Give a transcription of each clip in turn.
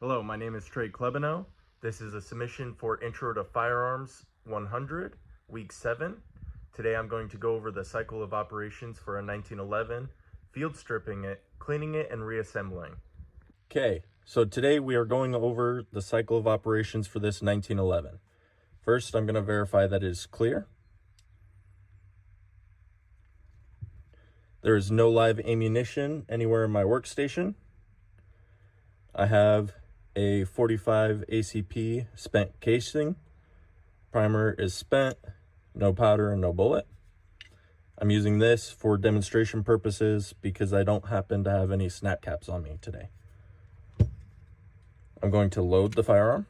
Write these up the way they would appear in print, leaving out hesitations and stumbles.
Hello, my name is Trey Klebano. This is a submission for Intro to Firearms 100, Week 7. Today I'm going to go over the cycle of operations for a 1911, field stripping it, cleaning it, and reassembling. Okay, so today we are going over the cycle of operations for this 1911. First, I'm going to verify that it is clear. There is no live ammunition anywhere in my workstation. I have a 45 ACP spent casing. Primer is spent, no powder and no bullet. I'm using this for demonstration purposes because I don't happen to have any snap caps on me today. I'm going to load the firearm.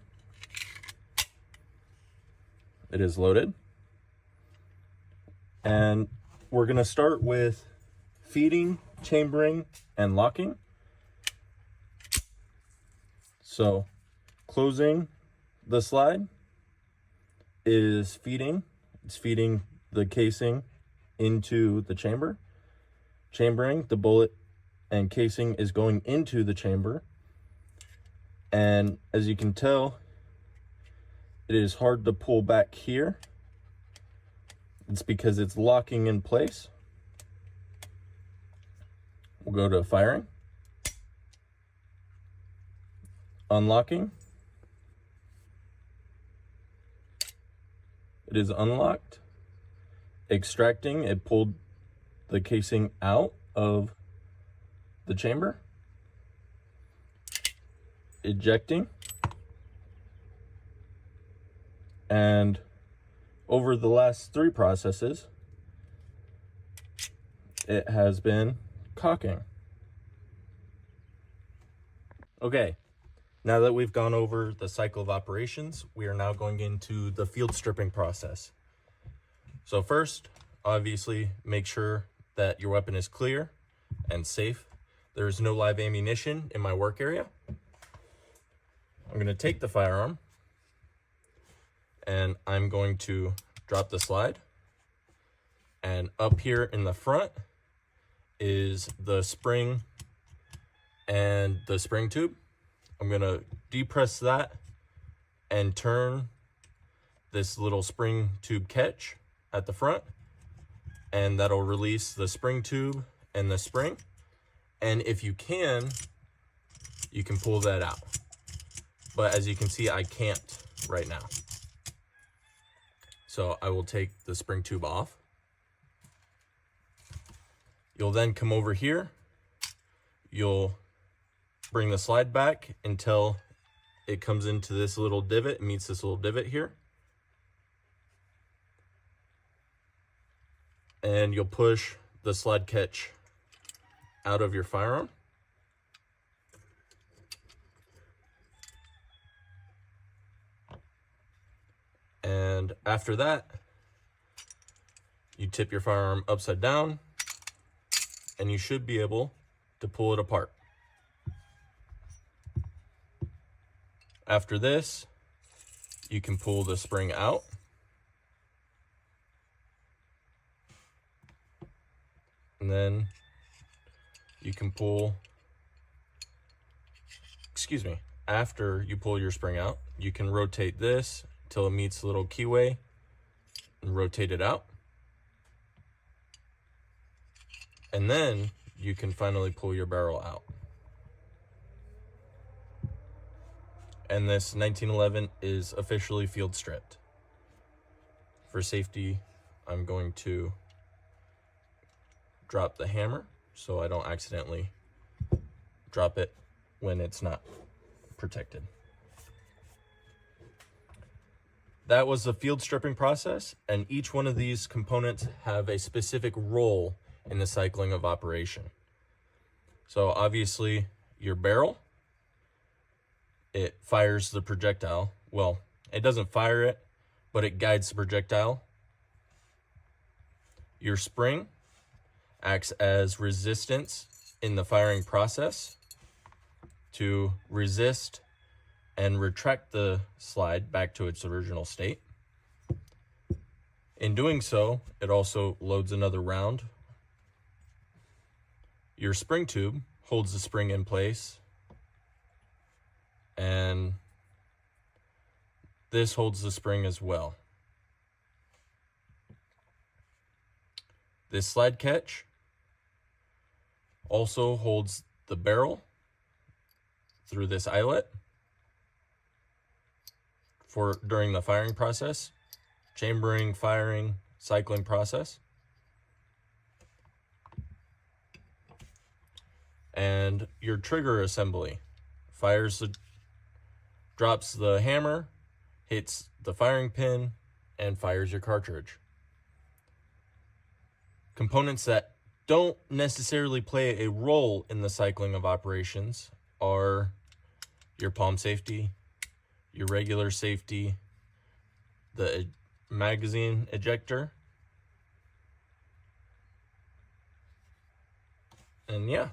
It is loaded. And we're going to start with feeding, chambering, and locking. So closing the slide is feeding. It's feeding the casing into the chamber. Chambering, the bullet and casing is going into the chamber. And as you can tell, it is hard to pull back here. It's because it's locking in place. We'll go to firing. Unlocking. It is unlocked. Extracting, it pulled the casing out of the chamber. Ejecting. And over the last 3 processes, it has been cocking. Okay, now that we've gone over the cycle of operations, we are now going into the field stripping process. So first, obviously, make sure that your weapon is clear and safe. There is no live ammunition in my work area. I'm going to take the firearm and I'm going to drop the slide. And up here in the front is the spring and the spring tube. I'm going to depress that and turn this little spring tube catch at the front, and that'll release the spring tube and the spring. And if you can pull that out. But as you can see, I can't right now. So I will take the spring tube off. You'll then come over here. You'll bring the slide back until it comes into this little divot, meets this little divot here. And you'll push the slide catch out of your firearm. And after that, you tip your firearm upside down and you should be able to pull it apart. After this, you can pull the spring out. And then you can pull, after you pull your spring out, you can rotate this till it meets the little keyway and rotate it out. And then you can finally pull your barrel out. And this 1911 is officially field stripped. For safety, I'm going to drop the hammer so I don't accidentally drop it when it's not protected. That was the field stripping process, and each one of these components have a specific role in the cycling of operation. So obviously your barrel, it fires the projectile. Well, it doesn't fire it, but it guides the projectile. Your spring acts as resistance in the firing process to resist and retract the slide back to its original state. In doing so, it also loads another round. Your spring tube holds the spring in place and this holds the spring as well. This slide catch also holds the barrel through this eyelet for during the firing process, chambering, firing, cycling process. And your trigger assembly drops the hammer, hits the firing pin, and fires your cartridge. Components that don't necessarily play a role in the cycling of operations are your palm safety, your regular safety, the magazine ejector, and yeah.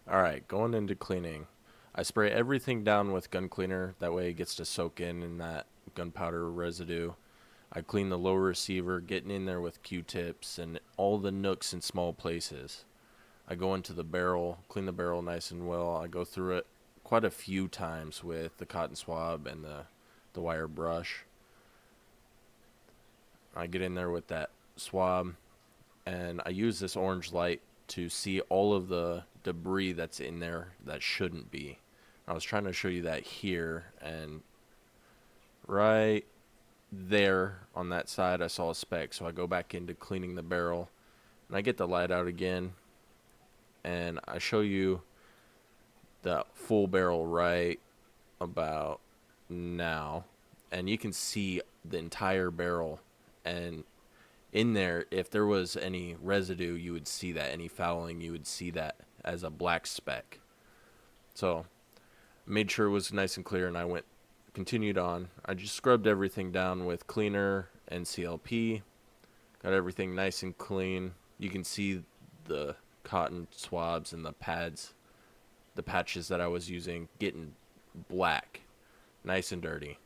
Alright, going into cleaning. I spray everything down with gun cleaner, that way it gets to soak in that gunpowder residue. I clean the lower receiver, getting in there with Q-tips and all the nooks and small places. I go into the barrel, clean the barrel nice and well. I go through it quite a few times with the cotton swab and the wire brush. I get in there with that swab, and I use this orange light to see all of the debris that's in there that shouldn't be. I was trying to show you that here, and right there on that side I saw a speck, so I go back into cleaning the barrel, and I get the light out again, and I show you the full barrel right about now, and you can see the entire barrel, and in there, if there was any residue, you would see that. Any fouling, you would see that as a black speck. So made sure it was nice and clear, and continued on. I just scrubbed everything down with cleaner and CLP. Got everything nice and clean. You can see the cotton swabs and the patches that I was using getting black, nice and dirty.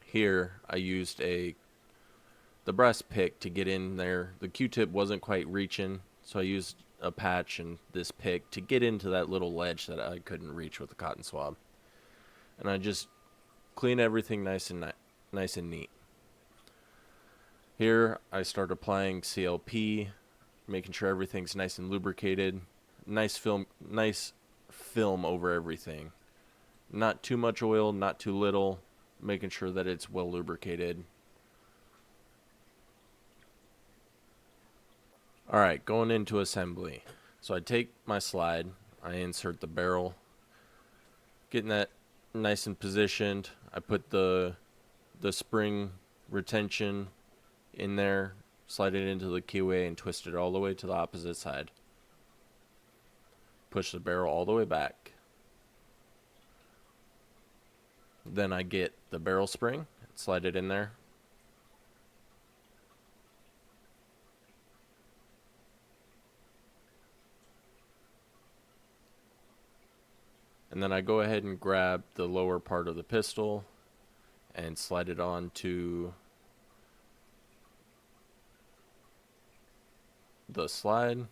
Here I used the brass pick to get in there. The Q-tip wasn't quite reaching, so I used a patch and this pick to get into that little ledge that I couldn't reach with the cotton swab. And I just clean everything nice and neat. Here I start applying CLP, making sure everything's nice and lubricated. Nice film over everything. Not too much oil, not too little, making sure that it's well lubricated. Alright, going into assembly. So I take my slide, I insert the barrel, getting that nice and positioned. I put the spring retention in there, slide it into the keyway, and twist it all the way to the opposite side. Push the barrel all the way back. Then I get the barrel spring, slide it in there. And then I go ahead and grab the lower part of the pistol and slide it onto the slide.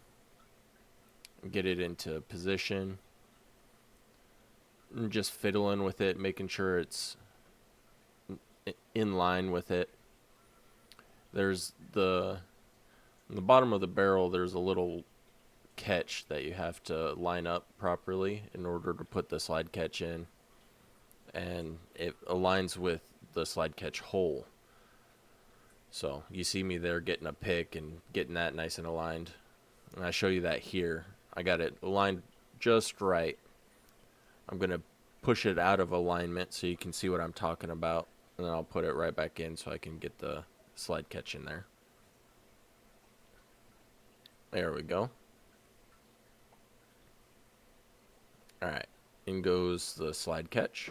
Get it into position. And just fiddling with it, making sure it's in line with it. There's in the bottom of the barrel, there's a little catch that you have to line up properly in order to put the slide catch in, and it aligns with the slide catch hole. So you see me there getting a pick and getting that nice and aligned, and I show you that here. I got it aligned just right. I'm gonna push it out of alignment so you can see what I'm talking about, and then I'll put it right back in so I can get the slide catch in there. There we go. Alright, in goes the slide catch.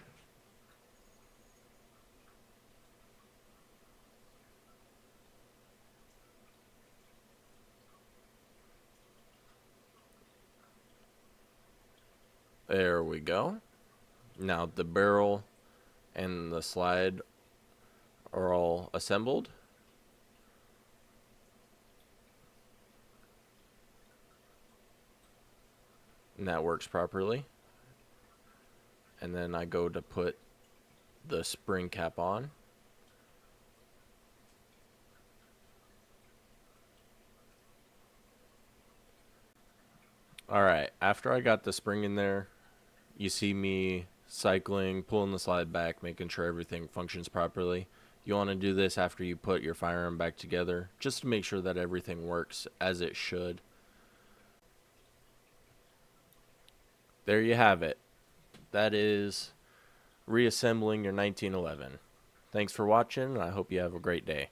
There we go. Now the barrel and the slide are all assembled. And that works properly. and then I go to put the spring cap on. Alright, after I got the spring in there, you see me cycling, pulling the slide back, making sure everything functions properly. You want to do this after you put your firearm back together, just to make sure that everything works as it should. There you have it. That is reassembling your 1911. Thanks for watching, and I hope you have a great day.